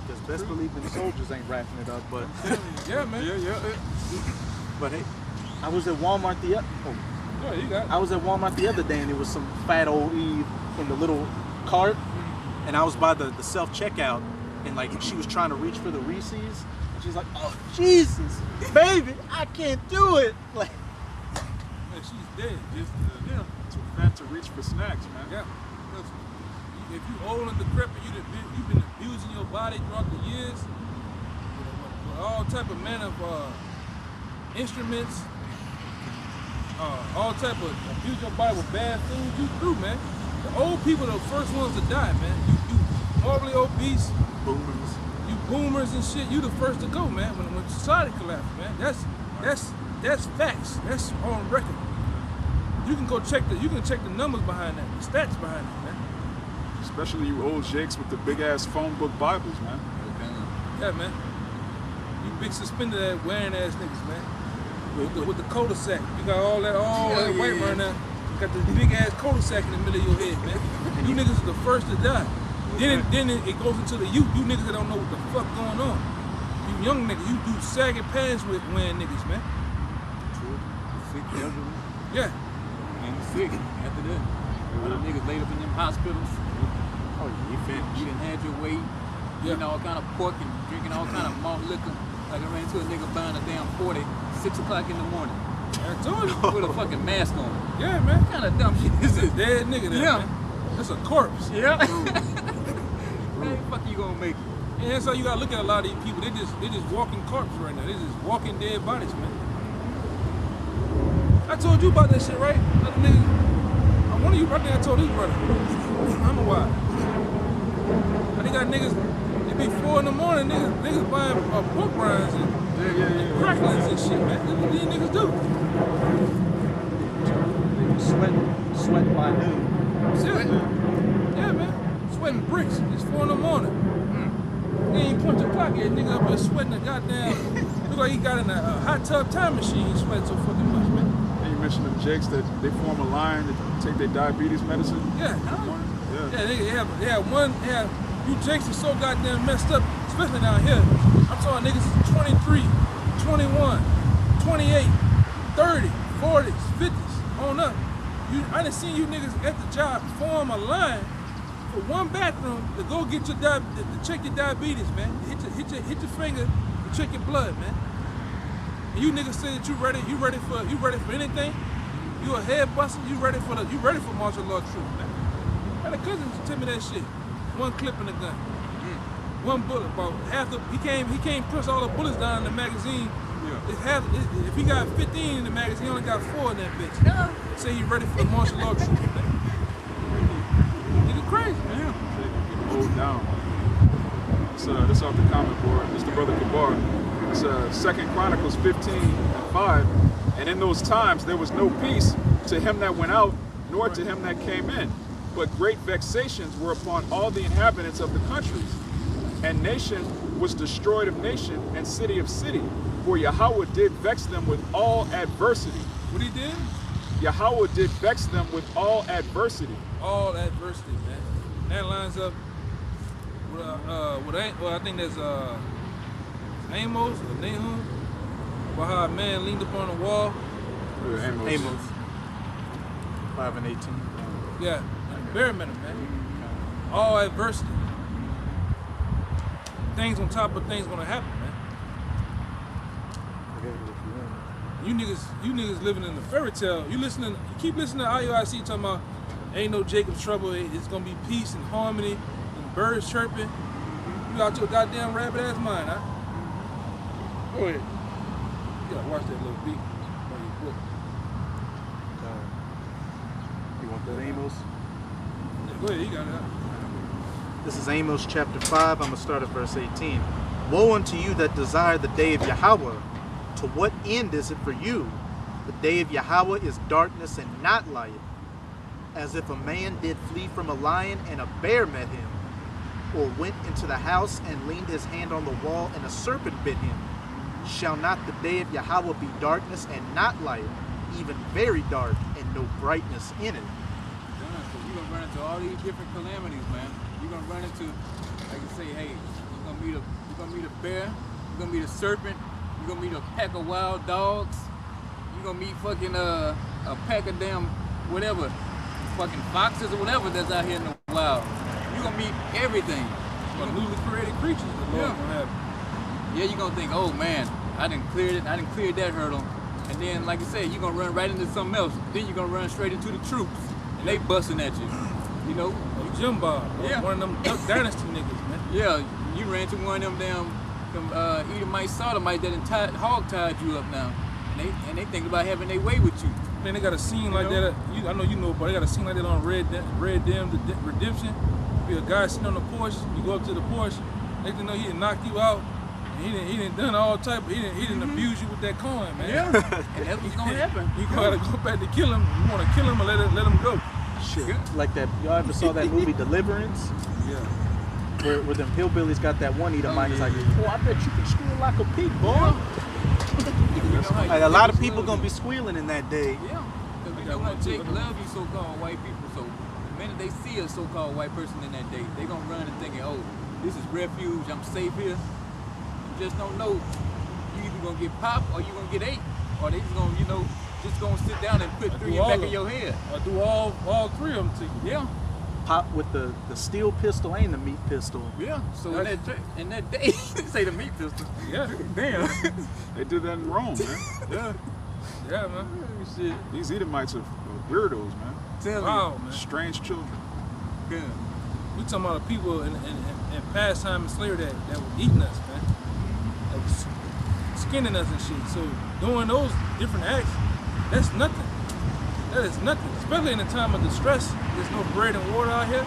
B: Because best believe them soldiers ain't wrapping it up, but
D: Yeah, man.
A: Yeah.
B: but hey, I was at Walmart
D: Yeah, you got it.
B: I was at Walmart the other day and there was some fat old Eve in the little cart, and I was by the self-checkout, and like she was trying to reach for the Reese's, and she's like, oh Jesus, baby, I can't do it. Like,
D: Man, she's dead.
C: Yeah. Too fat to reach for snacks, man.
D: Yeah. If you old and decrepit, you've been abusing your body throughout the years with all type of manner of instruments, all type of abuse your body with bad food, you through, man. The old people are the first ones to die, man. You morbidly obese,
B: boomers.
D: you boomers and shit, you the first to go, man. When society collapsed, man. That's facts. That's on record. You can check the numbers behind that, the stats behind it, man.
C: Especially you old jakes with the big ass phone book Bibles, man.
D: Yeah, man. You big suspended wearing ass niggas, man. With the cul-de-sac. You got all that white right now. You got this big ass cul-de-sac in the middle of your head, man. You niggas are the first to die. Then it goes into the youth. You niggas that don't know what the fuck going on. You young niggas, you do sagging pants with wearing niggas, man.
A: True. Sick elderly.
D: Yeah.
A: And sick after that. Other niggas laid up in them hospitals.
B: Oh, you finished.
A: You done had your weight. Eating all kind of pork and drinking all kind of malt liquor. Like I ran into a nigga buying a damn 40, 6 o'clock in the morning.
D: I told you.
A: With a fucking mask on.
D: Yeah, man.
A: What kind of dumb shit is
D: That's a
A: this?
D: dead nigga there,
A: Yeah.
D: man. That's a corpse.
A: Yeah. How the fuck you gonna make it?
D: And that's how you gotta look at a lot of these people. They just walking corpses right now. They just walking dead bodies, man. I told you about that shit, right? That nigga, one of you, I think I told his brother. I don't know why. I think got niggas, it be 4 in the morning, niggas buying pork rinds and cracklings and shit, man. That's what these niggas do.
B: Sweat by noon.
D: Yeah, man. Sweating cutting bricks. It's 4 in the morning. He ain't punch the clock yet. Nigga up here sweating the goddamn. Look like he got in a hot tub time machine. He sweating so fucking much, man.
C: And you mentioned them jakes that they form a line to take their diabetes medicine.
D: Yeah.
C: Yeah.
D: They have you jakes are so goddamn messed up, especially down here. I'm talking niggas 23, 21, 28, 30, 40s, 50s, on up. I done seen you niggas at the job form a line for one bathroom to go get your to check your diabetes, man. Hit your finger to check your blood, man. And you niggas say that you ready for anything? You a head buster, you ready for martial law truth, man. I had a cousin tell me that shit. One clip in the gun. One bullet, about half the he came press all the bullets down in the magazine. Yeah. If he got 15 in the magazine, he only got 4 in that bitch. Yeah. Say he ready for the martial law truth, man. Nigga crazy, man.
C: Hold down. This off the comment board. It's the brother Kabar. It's 2 Chronicles 15:5. And in those times there was no peace to him that went out, nor to him that came in. But great vexations were upon all the inhabitants of the countries. And nation was destroyed of nation, and city of city. For Yahweh did vex them with all adversity.
D: What he did?
C: Yahweh did vex them with all adversity.
D: All adversity, man. That lines up with I think that's Amos or Nahum, about how a man leaned upon a wall.
B: Amos 5 and 18.
D: Yeah, very minute, man. All adversity. Things on top of things gonna happen, man. You niggas living in a fairy tale. You keep listening to IUIC talking about ain't no Jacob's trouble. It's gonna be peace and harmony and birds chirping. You out your goddamn rabbit ass mind, huh? Go ahead. You gotta watch that little beat on your book.
B: You want that Amos?
D: Yeah, go ahead, you got it.
B: This is Amos chapter 5. I'm going to start at verse 18. Woe unto you that desire the day of Yahweh. To what end is it for you? The day of Yahweh is darkness and not light. As if a man did flee from a lion and a bear met him, or went into the house and leaned his hand on the wall and a serpent bit him. Shall not the day of Yahweh be darkness and not light, even very dark and no brightness in it?
A: So you're going to run into all these different calamities, man. You're going to run into, like you say, hey, you're going to meet a bear, you're going to meet a serpent, you're going to meet a pack of wild dogs, you're going to meet fucking a pack of damn whatever, fucking foxes or whatever that's out here in the wild. You're going to meet everything.
D: Newly created creatures the Lord gonna have.
A: Yeah, you're going to think, oh man, I didn't clear that hurdle. And then, like I said, you're going to run right into something else. Then you're going to run straight into the troops. And they busting at you. You know?
D: Jim Bob,
A: yeah.
D: One of them Duck Dynasty niggas, man.
A: Yeah, you ran to one of them Edomite, Sodomite that hog tied you up now. And they think about having their way with you.
D: Man, they got a scene like that. I know you know, but they got a scene like that on Red Dead Redemption. Be a guy sitting on the porch. You go up to the porch. They know he done knocked you out. He didn't done all type. He didn't abuse you with that coin, man.
A: Yeah, and that's what's gonna happen.
D: You gotta go back to kill him. You want to kill him or let him go.
B: Shit. Like that. Y'all ever saw that movie Deliverance?
D: Yeah.
B: Where them hillbillies got that one Edomite. It's like, oh, I bet you can squeal like a pig, boy. Like a lot of people gonna be squealing in that day.
A: Yeah, because we know how Jake love you so-called white people. So the minute they see a so-called white person in that day, they gonna run and thinking, oh, this is refuge. I'm safe here. You just don't know. You either gonna get popped or you gonna get ate, or they just gonna sit down and put 3 in the back of your head.
D: Or do all 3 of them to you.
A: Yeah.
B: Pop with the steel pistol and the meat pistol.
A: Yeah. So in that day, they say the meat pistol.
D: Yeah.
A: Damn.
C: They did that in Rome, man.
D: Yeah. Yeah, man.
A: Shit.
C: These Edomites are weirdos, man.
A: Tell
D: wow, man.
C: Strange children.
A: Good.
D: We talking about the people in past time in slavery that were eating us, man. That was skinning us and shit. So doing those different acts, that's nothing. That is nothing. Especially in the time of distress. There's no bread and water out here.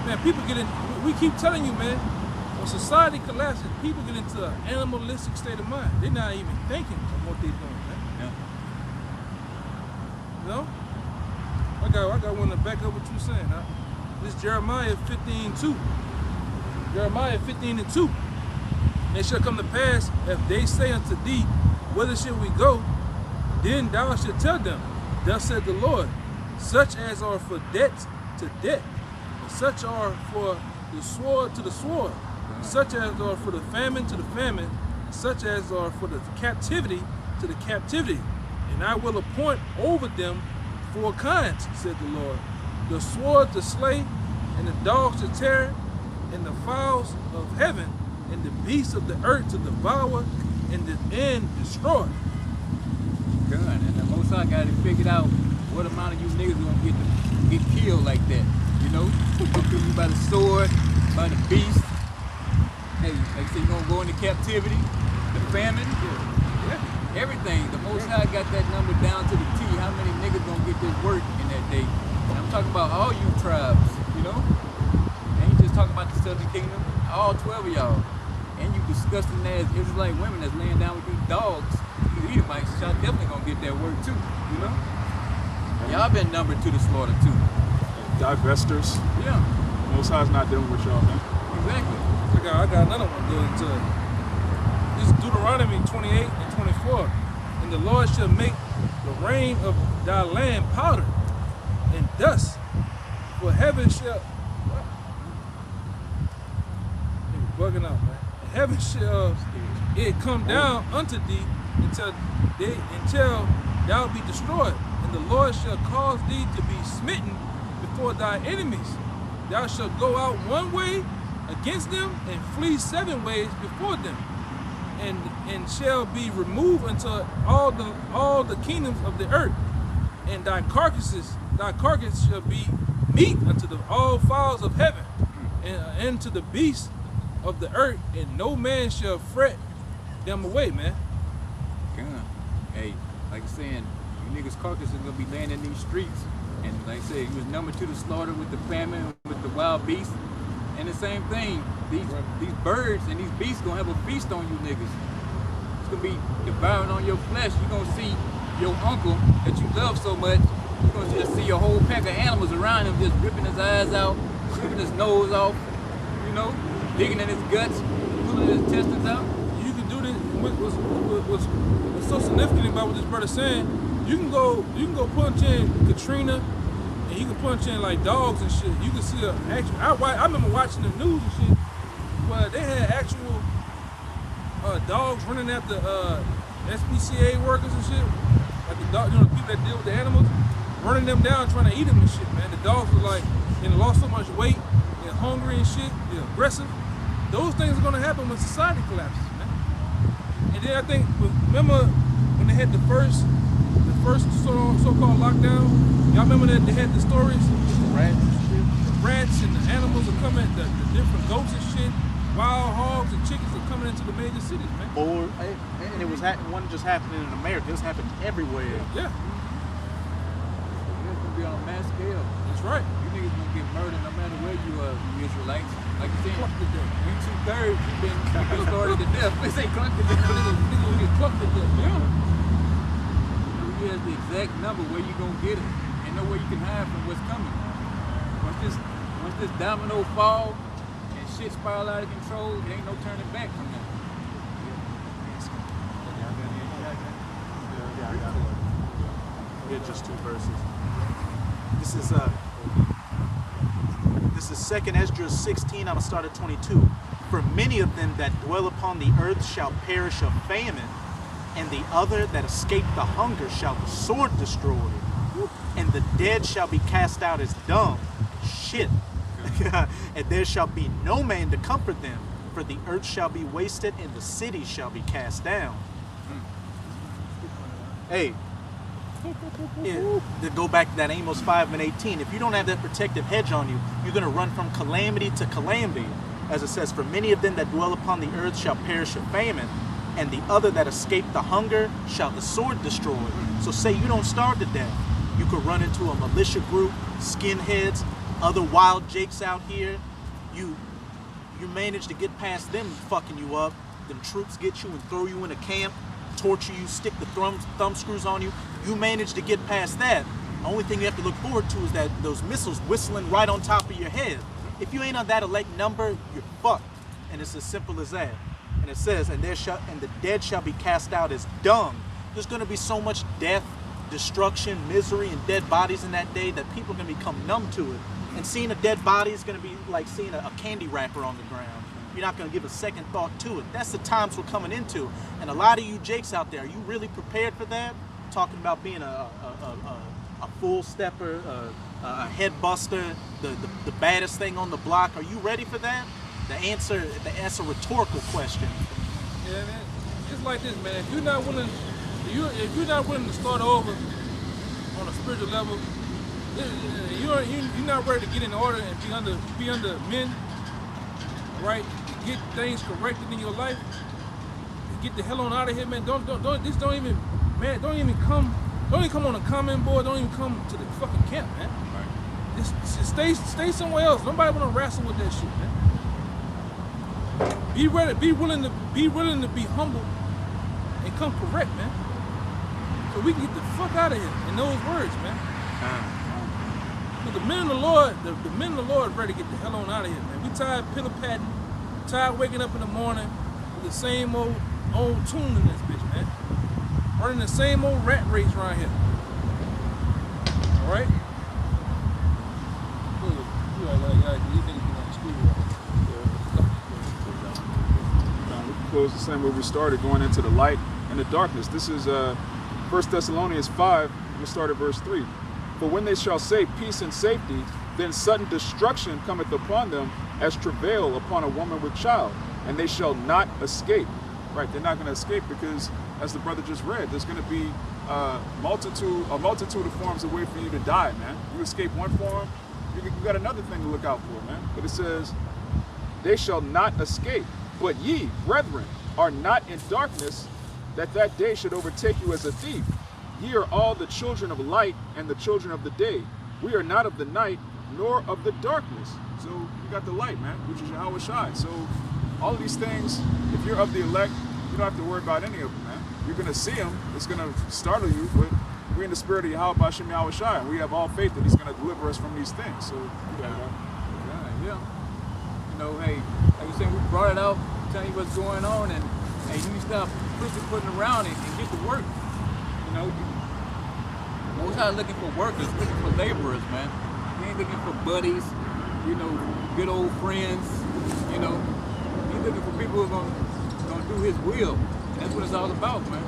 D: Man, people get in, we keep telling you, man, when society collapses, people get into an animalistic state of mind. They're not even thinking of what they're doing, man.
A: Yeah.
D: You know? I got one to back up what you're saying, huh? This is Jeremiah 15:2. Jeremiah 15:2. And it shall come to pass, if they say unto thee, whither shall we go? Then thou shalt tell them, thus said the Lord, such as are for debt to debt, and such are for the sword to the sword, such as are for the famine to the famine, such as are for the captivity to the captivity. And I will appoint over them 4 kinds, said the Lord, the sword to slay, and the dogs to tear, and the fowls of heaven, and the beasts of the earth to devour and destroy.
A: Good. And the Most High got it figured out what amount of you niggas gonna get killed like that. You know? Kill you by the sword, by the beast. Hey, like I said, you gonna go into captivity, the famine, everything. The Most High got that number down to the T. How many niggas gonna get this work in that day? And I'm talking about all you tribes, you know? I ain't just talking about the Southern Kingdom, all 12 of y'all. And you disgusting ass Israelite women that's laying down with these dogs, these Edomites, y'all definitely gonna get that work too, you know? Y'all been numbered to the slaughter too.
C: Divestors.
A: Yeah.
C: Most High's not dealing with y'all, man.
A: Exactly.
D: I got another one going to it. This is Deuteronomy 28 and 24. And the Lord shall make the rain of thy land powder and dust, for heaven shall... Bugging out, man. Heaven shall it come down unto thee until thou be destroyed, and the Lord shall cause thee to be smitten before thy enemies. Thou shalt go out one way against them and flee 7 ways before them, and shall be removed unto all the kingdoms of the earth, and thy carcass shall be meat unto all fowls of heaven, and to the beasts of the earth, and no man shall fret them away, man.
A: Good. Hey, like I'm saying, you niggas' carcasses gonna be laying in these streets, and like I said, you was numbered to the slaughter with the famine, with the wild beasts, and the same thing. These birds and these beasts gonna have a feast on you niggas. It's gonna be devouring on your flesh. You gonna see your uncle that you love so much. You gonna just see a whole pack of animals around him, just ripping his eyes out, ripping his nose off, you know, digging in his guts, pulling his intestines out.
D: You can do this. What's so significant about what this brother's saying? You can go punch in Katrina, and you can punch in like dogs and shit. You can see a actual. I remember watching the news and shit, where they had actual dogs running after SPCA workers and shit, like the dog, the people that deal with the animals, running them down, trying to eat them and shit, man. The dogs were like, and lost so much weight, they're hungry and shit, they're aggressive. Those things are gonna happen when society collapses, man. And then I think, remember when they had the first so-called lockdown? Y'all remember that they had the stories? The rats and the animals are coming, the different goats and shit, wild hogs and chickens are coming into the major cities, man.
B: And it was one just happening in America. It was happening everywhere.
D: Yeah.
A: It's gonna be on a mass scale.
D: That's right.
A: You niggas gonna get murdered no matter where you are, you Israelites. Like you said, you 2/3, you've been slaughtered to death. They say clunked to death, but niggas gonna get clunked to death. Yeah. You has the exact number where you gonna get it, and know where you can hide from what's coming. Once this domino fall and shit spiral out of control, it ain't no turning back from that.
B: Yeah, just 2 verses. This is 2nd Esdras 16. I'm gonna start at 22. For many of them that dwell upon the earth shall perish of famine, and the other that escape the hunger shall the sword destroy, and the dead shall be cast out as dung. Shit. And there shall be no man to comfort them, for the earth shall be wasted, and the cities shall be cast down. Hey. Yeah, to go back to that Amos 5 and 18, if you don't have that protective hedge on you, you're going to run from calamity to calamity. As it says, for many of them that dwell upon the earth shall perish of famine, and the other that escape the hunger shall the sword destroy. So say you don't starve to death, you could run into a militia group, skinheads, other wild jakes out here. You manage to get past them fucking you up. Them troops get you and throw you in a camp, torture you, stick the thumb screws on you. You manage to get past that, The only thing you have to look forward to is that those missiles whistling right on top of your head. If you ain't on that elect number, you're fucked. And it's as simple as that. And it says, and the dead shall be cast out as dung. There's going to be so much death, destruction, misery, and dead bodies in that day that people are going to become numb to it. And seeing a dead body is going to be like seeing a candy wrapper on the ground. You're not going to give a second thought to it. That's the times we're coming into. And a lot of you jakes out there, are you really prepared for that? Talking about being a full stepper, a head buster, the baddest thing on the block. Are you ready for that? That's a rhetorical question.
D: Yeah, man. It's like this, man. If you're not willing to start over on a spiritual level, you're not ready to get in order and be under men, right? To get things corrected in your life. Get the hell on out of here, man. Don't even come on the comment board. Don't even come to the fucking camp, man. Right. Just stay somewhere else. Nobody wanna wrestle with that shit, man. Be willing to be humble and come correct, man. So we can get the fuck out of here in those words, man. But the men of the Lord ready to get the hell on out of here, man. We tired pillow-patting, tired waking up in the morning with the same old tune in this bitch, man. Running the same old rat race around here. All right?
C: We close the same way we started, going into the light and the darkness. This is 1 Thessalonians 5, we start at verse 3. For when they shall say peace and safety, then sudden destruction cometh upon them as travail upon a woman with child, and they shall not escape. Right, they're not going to escape because, as the brother just read, there's going to be a multitude of forms of way for you to die, man. You escape one form, you got another thing to look out for, man. But it says, they shall not escape. But ye, brethren, are not in darkness, that day should overtake you as a thief. Ye are all the children of light and the children of the day. We are not of the night, nor of the darkness. So you got the light, man, which is Yahweh Shai. So all of these things, if you're of the elect, you don't have to worry about any of them, man. You're going to see them. It's going to startle you, but we're in the spirit of Yahweh B'Shem Yahweh Shai, and we have all faith that he's going to deliver us from these things. So,
A: yeah. You know, hey, like you said, we brought it out, telling you what's going on, and hey, you need to stop putting around it and get to work. You know, most not looking for workers, looking for laborers, man. He ain't looking for buddies, you know, good old friends, you know. He's looking for people who are gonna do his will. That's what it's all about, man.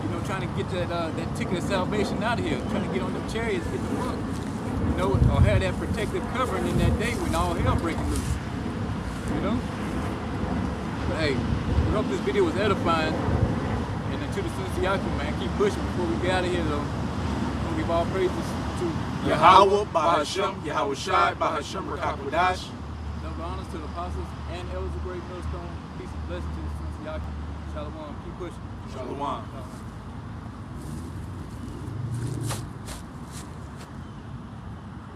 A: You know, trying to get that ticket of salvation out of here, trying to get on the chariots, get the work. You know, or have that protective covering in that day when all hell breaking loose. You know? But hey, we hope this video was edifying. And until the sons of Yaakov, man, keep pushing before we get out of here, though. I'm gonna give all praises to
B: Yahweh B'Hashem, Yahweh Shai, B'Hashem Rakakwadash.
A: Double honors to the apostles and elders of Great Millstone. Peace and blessings to the sons of Yaakov. Shalom. Keep pushing.
B: Shalom.
A: Shalom.